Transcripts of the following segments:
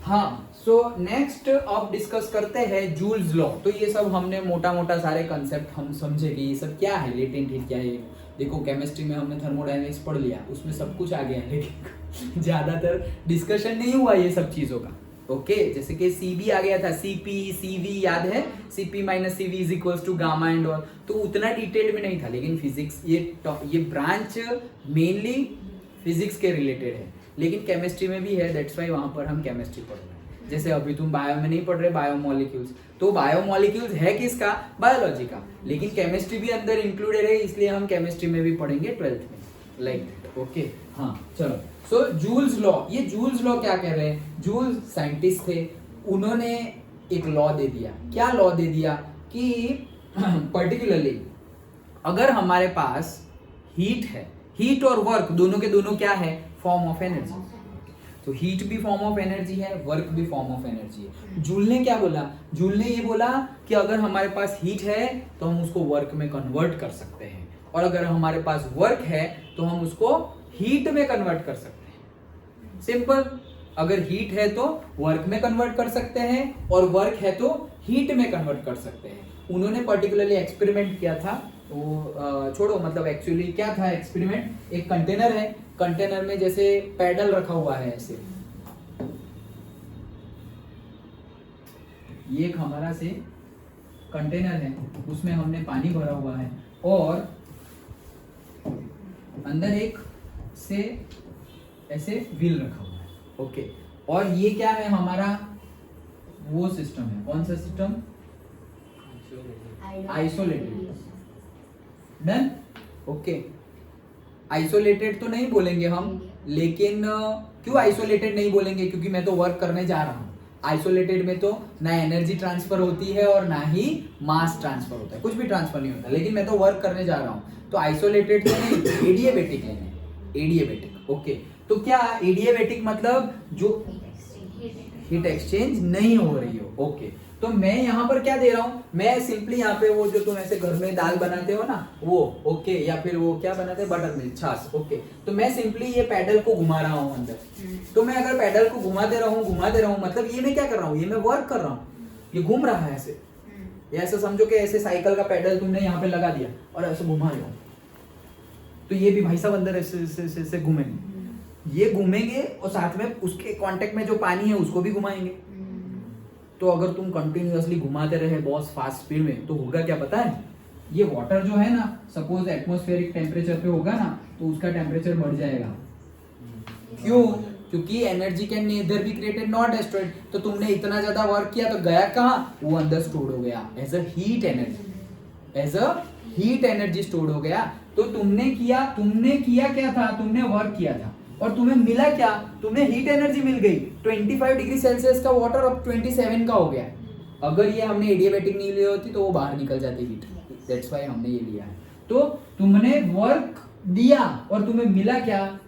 हाँ, so next अब discuss करते हैं जूल्स लॉ। तो ये सब हमने मोटा मोटा सारे कंसेप्ट हम समझे कि ये सब क्या है, लेटेंट हीट क्या है। देखो केमिस्ट्री में हमने थर्मोडायनेमिक्स पढ़ लिया, उसमें सब कुछ आ गया, लेकिन ज्यादातर डिस्कशन नहीं हुआ ये सब चीजों का। ओके, जैसे कि सीबी आ गया था, सीपी सीवी याद है, CP minus CV is equals to gamma and all, तो उतना डिटेल में नहीं था। लेकिन फिजिक्स ये ब्रांच मेनली फिजिक्स के रिलेटेड है, लेकिन केमिस्ट्री में भी है, दैट्स वाई वहां पर हम केमिस्ट्री पढ़ रहे हैं। जैसे अभी तुम बायो में नहीं पढ़ रहे बायोमोलिक्यूल्स, तो बायोमोलिक्यूल्स है किसका, बायोलॉजी का, लेकिन केमिस्ट्री भी अंदर इंक्लूडेड है, इसलिए हम केमिस्ट्री में भी पढ़ेंगे 12th में, लाइक दैट। ओके, हाँ चलो। सो जूल्स लॉ, ये जूल्स लॉ क्या कह रहे हैं, जूल्स साइंटिस्ट थे, उन्होंने एक लॉ दे दिया। क्या लॉ दे दिया कि पर्टिकुलरली अगर हमारे पास हीट है, हीट और वर्क दोनों के दोनों क्या है, फॉर्म ऑफ एनर्जी। तो हीट भी फॉर्म ऑफ एनर्जी है, वर्क भी फॉर्म ऑफ एनर्जी है। जूल ने क्या बोला, जूल ने ये बोला कि अगर हमारे पास हीट है तो हम उसको वर्क में कन्वर्ट कर सकते हैं, और अगर हमारे पास वर्क है तो हम उसको हीट में कन्वर्ट कर सकते हैं। सिंपल, अगर हीट है तो वर्क में कन्वर्ट कर सकते हैं, और वर्क है तो हीट में कन्वर्ट कर सकते हैं। उन्होंने पर्टिकुलरली एक्सपेरिमेंट किया था, तो छोड़ो, मतलब एक्चुअली क्या था एक्सपेरिमेंट, एक कंटेनर है, कंटेनर में जैसे पैडल रखा हुआ है ऐसे, ये एक हमारा से कंटेनर है, उसमें हमने पानी भरा हुआ है, और अंदर एक से ऐसे व्हील रखा हुआ है। ओके, और ये क्या है हमारा, वो सिस्टम है, कौन सा system, isolated. Done. Okay, isolated तो नहीं बोलेंगे हम, लेकिन क्यों आइसोलेटेड नहीं बोलेंगे, क्योंकि मैं तो वर्क करने जा रहा हूं। आइसोलेटेड में तो ना एनर्जी ट्रांसफर होती है और ना ही मास ट्रांसफर होता है, कुछ भी ट्रांसफर नहीं होता, लेकिन मैं तो वर्क करने जा रहा हूं, तो आइसोलेटेड तो नहीं, एडिएबेटिक लेना है, एडिएबेटिक। ओके, तो क्या एडिएबेटिक मतलब जो हीट एक्सचेंज नहीं हो रही हो। ओके, तो मैं यहाँ पर क्या दे रहा हूँ, मैं सिंपली यहाँ पे वो जो तुम ऐसे घर में दाल बनाते हो ना वो, ओके, या फिर वो क्या बनाते हैं, बटर मिल्क, छाछ। ओके, तो मैं सिंपली ये पैडल को घुमा रहा हूँ अंदर, तो मैं अगर पैडल को घुमाते रहूँ, मतलब ये मैं क्या कर रहा हूँ, ये मैं वर्क कर रहा हूँ, ये घूम रहा है ऐसे, ऐसा समझो कि ऐसे साइकिल का पैडल तुमने यहाँ पे लगा दिया और ऐसे घुमा रहे हो, तो ये भी भाई साहब अंदर ऐसे घूमेंगे, ये घूमेंगे, और साथ में उसके कांटेक्ट में जो पानी है उसको भी घुमाएंगे। तो अगर तुम कंटिन्यूअसली घुमाते रहे बॉस फास्ट स्पीड में, तो होगा क्या पता है, ये वाटर जो है ना, सपोज एटमॉस्फेरिक टेम्परेचर पे होगा ना, तो उसका टेम्परेचर बढ़ जाएगा। क्यों, क्योंकि energy can neither be created not destroyed. तो तुमने इतना ज्यादा वर्क किया तो गया कहाँ, वो अंदर स्टोर हो गया as a heat energy, as a heat energy store हो गया। तो तुमने किया क्या था, तुमने वर्क किया था, और तुम्हें मिला क्या, तुम्हें हीट एनर्जी मिल गई। 25 डिग्री सेल्सियस का वाटर अब 27 का हो गया। अगर ये हमने एडियाबेटिक नहीं ली होती तो वो बाहर निकल जाती हीट, दैट्स व्हाई हमने ये लिया है। तो तुमने वर्क दिया और तुम्हें मिला क्या,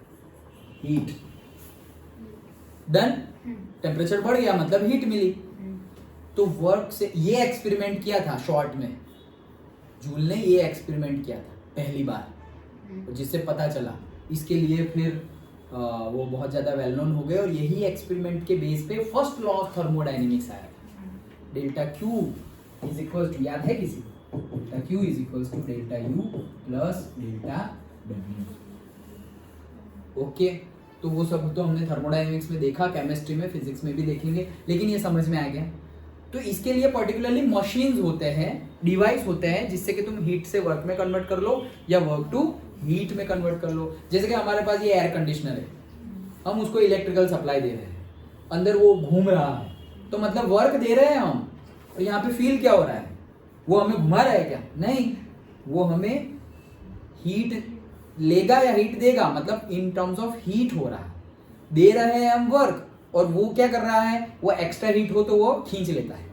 हीट। डन, टेम्परेचर बढ़ गया मतलब हीट मिली। तो वर्क से ये एक्सपेरिमेंट किया था शॉर्ट में, जूल ने ये एक्सपेरिमेंट किया था पहली बार, जिससे पता चला। इसके लिए फिर वो बहुत ज्यादा वेल नोन हो गए, और यही एक्सपेरिमेंट के बेस पे फर्स्ट लॉ ऑफ थर्मोडायनेमिक्स आया था। Delta Q is equal to, याद है किसी को, delta Q is equal to delta U plus delta W. Okay, तो वो सब तो हमने थर्मोडायनेमिक्स में देखा, केमिस्ट्री में, फिजिक्स में भी देखेंगे, लेकिन ये समझ में आ गया। तो इसके लिए पर्टिकुलरली मशीन्स होते हैं, डिवाइस होते हैं, जिससे कि तुम हीट से वर्क में कन्वर्ट कर लो या वर्क टू हीट में कन्वर्ट कर लो। जैसे कि हमारे पास ये एयर कंडीशनर है, हम उसको इलेक्ट्रिकल सप्लाई दे रहे हैं, अंदर वो घूम रहा है, तो मतलब वर्क दे रहे हैं हम, और यहाँ पे फील क्या हो रहा है, वो हमें घुमा रहा है क्या, नहीं, वो हमें हीट लेगा या हीट देगा, मतलब इन टर्म्स ऑफ हीट हो रहा है, दे रहे हैं हम वर्क, और वो क्या कर रहा है, वो एक्स्ट्रा हीट हो तो वो खींच लेता है,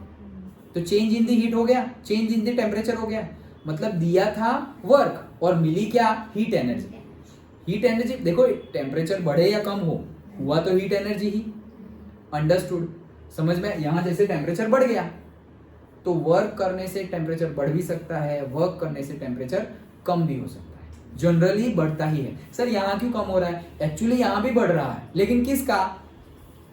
तो चेंज इन द हीट हो गया, चेंज इन द टेम्परेचर हो गया, मतलब दिया था वर्क और मिली क्या, हीट एनर्जी। हीट एनर्जी देखो, टेम्परेचर बढ़े या कम हो, हुआ तो हीट एनर्जी ही। अंडरस्टूड, समझ में। यहां जैसे टेम्परेचर बढ़ गया तो वर्क करने से टेम्परेचर बढ़ भी सकता है, वर्क करने से टेम्परेचर कम भी हो सकता है, जनरली बढ़ता ही है। सर यहाँ क्यों कम हो रहा है, एक्चुअली यहाँ भी बढ़ रहा है, लेकिन किसका,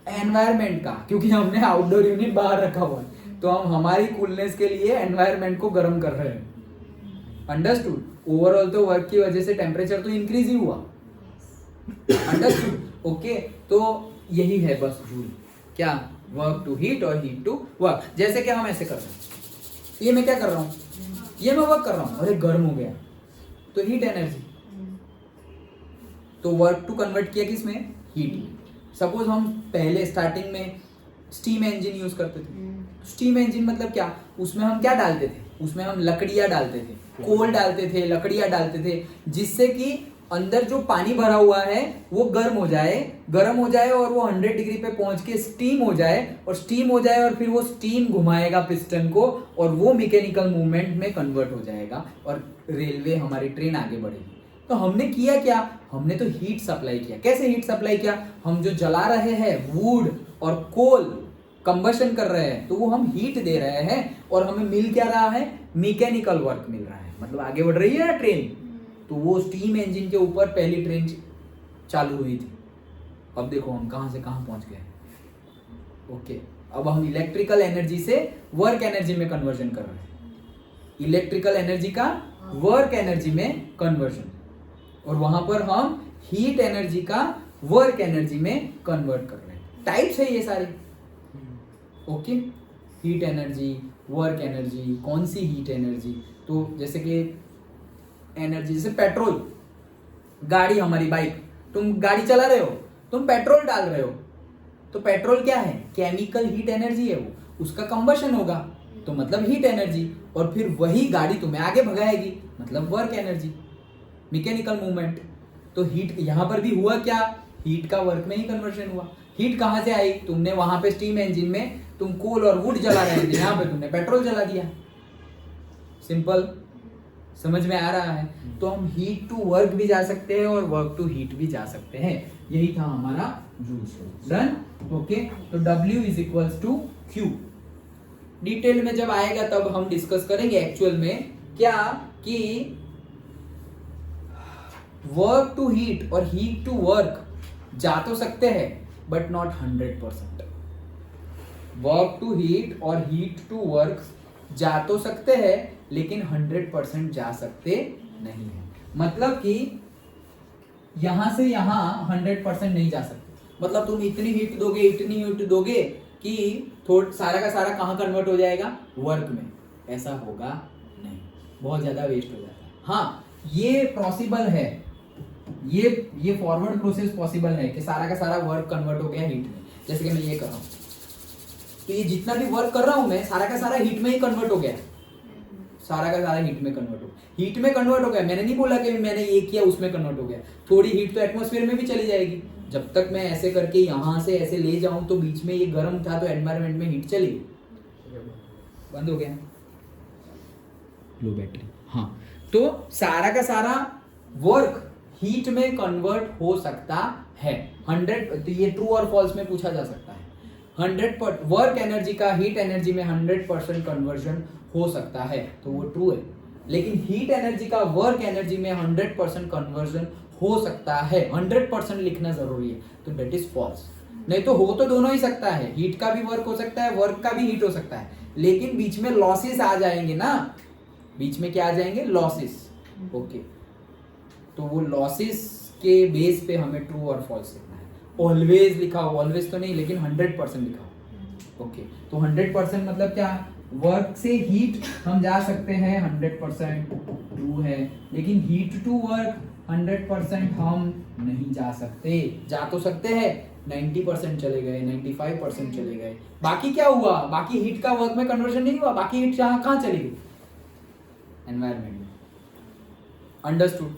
एनवायरमेंट का, क्योंकि हमने आउटडोर यूनिट बाहर रखा हुआ है, तो हम हमारी कूलनेस के लिए एनवायरमेंट को गर्म कर रहे हैं। अंडरस्टूड? ओवरऑल तो वर्क की वजह से टेम्परेचर तो इंक्रीज ही हुआ। अंडरस्टूड? ओके, तो यही है बस रूल। क्या? वर्क टू हीट और हीट टू वर्क। जैसे कि हम ऐसे कर रहे हैं, ये मैं क्या कर रहा हूँ, ये मैं वर्क कर रहा हूँ, अरे गर्म हो गया, तो हीट एनर्जी, तो वर्क टू कन्वर्ट किया किसमें? हीट। सपोज हम पहले स्टार्टिंग में स्टीम इंजन यूज करते थे। स्टीम इंजन मतलब क्या? उसमें हम क्या डालते थे? उसमें हम लकड़ियां डालते थे, कोल डालते थे, लकड़ियां डालते थे, जिससे कि अंदर जो पानी भरा हुआ है वो गर्म हो जाए और वो 100 डिग्री पे पहुंच के स्टीम हो जाए, और फिर वो स्टीम घुमाएगा पिस्टन को, और वो मैकेनिकल मूवमेंट में कन्वर्ट हो जाएगा, और रेलवे, हमारी ट्रेन आगे बढ़ेगी। तो हमने किया क्या? हमने तो हीट सप्लाई किया। कैसे हीट सप्लाई किया? हम जो जला रहे हैं वुड और कोल, कंबशन कर रहे हैं, तो वो हम हीट दे रहे हैं, और हमें मिल क्या रहा है? मैकेनिकल वर्क मिल रहा है। मतलब आगे बढ़ रही है ना ट्रेन। तो वो स्टीम इंजन के ऊपर पहली ट्रेन चालू हुई थी। अब देखो हम कहां से कहां पहुंच गए। ओके, अब हम इलेक्ट्रिकल एनर्जी से वर्क एनर्जी में कन्वर्जन कर रहे हैं। इलेक्ट्रिकल एनर्जी का वर्क एनर्जी में कन्वर्जन, और वहां पर हम हीट एनर्जी का वर्क एनर्जी में कन्वर्ट कर रहे हैं। टाइप्स है ये सारे। Okay, heat energy, work energy, कौन सी हीट एनर्जी? तो जैसे कि एनर्जी, जैसे पेट्रोल, गाड़ी, हमारी बाइक, तुम गाड़ी चला रहे हो, तुम पेट्रोल डाल रहे हो, तो पेट्रोल क्या है? केमिकल हीट एनर्जी है, वो उसका कंबशन होगा, तो मतलब हीट एनर्जी, और फिर वही गाड़ी तुम्हें आगे भगाएगी, मतलब वर्क एनर्जी, मैकेनिकल मूवमेंट। तो हीट यहां पर भी हुआ क्या? हीट का वर्क में ही कन्वर्जन हुआ। हीट कहां से आई? तुमने वहां पे स्टीम इंजन में तुम कोल और वुड जला रहे थे, यहां पे तुमने पेट्रोल जला दिया। सिंपल, समझ में आ रहा है? तो हम हीट टू वर्क भी जा सकते हैं और वर्क टू हीट भी जा सकते हैं। यही था हमारा रूल। डन? ओके, तो W is equals to Q। Detail में जब आएगा तब हम डिस्कस करेंगे एक्चुअल में क्या, कि वर्क टू हीट और हीट टू वर्क जा तो सकते हैं, but not 100%। Work to heat और हीट टू वर्क जा तो सकते हैं, लेकिन 100% जा सकते नहीं है। मतलब कि यहां से यहां 100% नहीं जा सकते। मतलब तुम इतनी हीट दोगे, इतनी हीट दोगे कि सारा का सारा कहां कन्वर्ट हो जाएगा? वर्क में। ऐसा होगा नहीं, बहुत ज्यादा वेस्ट हो जाता है। हाँ, ये पॉसिबल है, ये फॉरवर्ड प्रोसेस पॉसिबल है कि सारा का सारा वर्क कन्वर्ट हो गया हीट में। जैसे कि मैं ये कर रहा हूं, तो ये जितना भी वर्क कर रहा हूं मैं, सारा का सारा हीट में ही कन्वर्ट हो गया, सारा का सारा हीट में कन्वर्ट हो गया, हीट में कन्वर्ट हो गया। मैंने नहीं बोला कि मैंने ये किया उसमें कन्वर्ट हो गया। थोड़ी हीट तो एटमॉस्फेयर में भी चली जाएगी। जब तक मैं ऐसे करके यहां से ऐसे ले जाऊं, तो बीच में ये गर्म था, तो एनवायरनमेंट में हीट चली गई, बंद हो गया, लो बैटरी। हाँ, तो सारा का सारा वर्क हीट में कन्वर्ट हो सकता है 100। तो ये ट्रू और फॉल्स में पूछा जा सकता है। 100% वर्क एनर्जी का हीट एनर्जी में 100% कन्वर्जन हो सकता है, तो वो ट्रू है। लेकिन हीट एनर्जी का वर्क एनर्जी में 100% कन्वर्जन हो सकता है, 100% लिखना जरूरी है, तो दैट इज फॉल्स। नहीं तो हो तो दोनों ही सकता है, हीट का भी वर्क हो सकता है, वर्क का भी हीट हो सकता है, लेकिन बीच में लॉसेस आ जाएंगे ना। बीच में क्या आ जाएंगे? लॉसेस। ओके, तो वो लॉसेस के बेस पे हमें ट्रू और फॉल्स लिखना है। ऑलवेज लिखा हो, ऑलवेज तो नहीं, लेकिन 100% लिखा हो। ओके, तो 100% मतलब क्या? वर्क से हीट हम जा सकते हैं, 100% ट्रू है, लेकिन हीट टू वर्क 100% हम नहीं जा सकते। जा तो सकते हैं, 90% चले गए, 95% चले गए। बाकी क्या हुआ? बाकी हीट का वर्क में कन्वर्जन नहीं हुआ, बाकी हीट कहाँ चली गई? एनवायरमेंट में। अंडरस्टूड?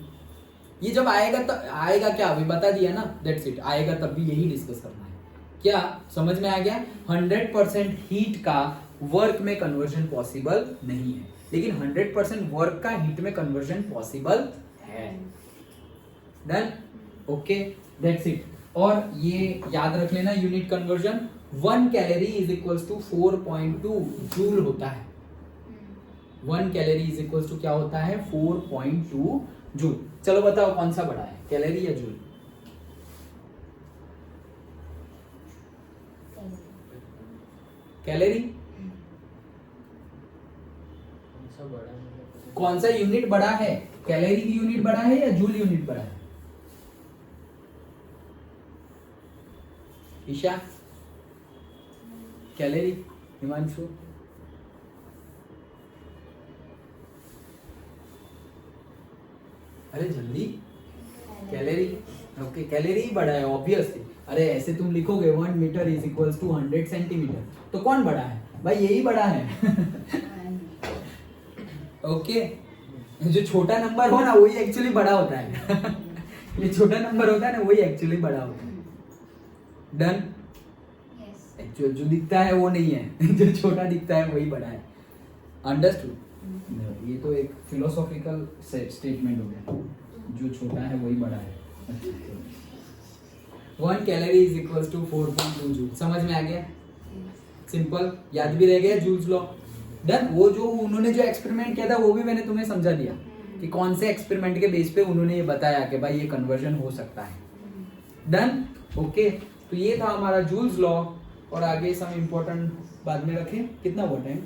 ये जब आएगा तब आएगा क्या? अभी बता दिया ना, दैट्स इट। आएगा तब भी यही डिस्कस करना है। क्या समझ में आ गया? 100% हीट का वर्क में कन्वर्जन पॉसिबल नहीं है, लेकिन 100% वर्क का हीट में कन्वर्जन पॉसिबल है। डन? Okay, that's it. और ये याद रख लेना, unit conversion 1 calorie is equals to 4.2 joule होता है। 1 कैलोरी इज इक्वल्स टू क्या होता है? 4.2 जूल। चलो बताओ कौन सा बड़ा है, कैलोरी या जूल? कैलोरी कौन सा बड़ा है? कौन सा यूनिट बड़ा है, कैलोरी की यूनिट बड़ा है या जूल यूनिट बड़ा है? ईशा कैलोरी, हिमांशु अरे जल्दी कैलोरी, ओके कैलोरी ही बड़ा है ऑब्वियसली। अरे ऐसे तुम लिखोगे 1 metre is equals to 100 centimetre, तो कौन बड़ा है भाई? यही बड़ा है। ओके जो छोटा नंबर हो ना वही एक्चुअली बड़ा होता है। ये छोटा नंबर होता है ना वही एक्चुअली बड़ा होता है। डन? एक्चुअल जो दिखता है वो नहीं है, जो छोटा दिखता है वही बड़ा है। अंडरस्टूड? ये तो एक फिलोसॉफिकल स्टेटमेंट हो गया, जो छोटा है वही बड़ा है। 1 calorie is equals to 4.2 joule. समझ में आ गया? सिंपल, याद भी रह गया जूल्स लॉ। डन? वो जो उन्होंने जो एक्सपेरिमेंट किया था वो भी मैंने तुम्हें समझा दिया कि कौन से एक्सपेरिमेंट के बेस पे उन्होंने ये बताया कि भाई ये कन्वर्जन हो सकता है। डन? ओके तो ये था हमारा जूल्स लॉ। और आगे सम इम्पोर्टेंट बाद में रखें। कितना हुआ टाइम?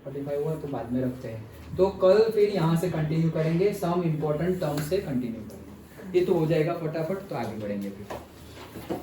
45 हुआ तो बाद में रखते हैं। तो कल फिर यहाँ से कंटिन्यू करेंगे, सम इम्पोर्टेंट टर्म से कंटिन्यू करेंगे। ये तो हो जाएगा फटाफट, तो आगे बढ़ेंगे फिर।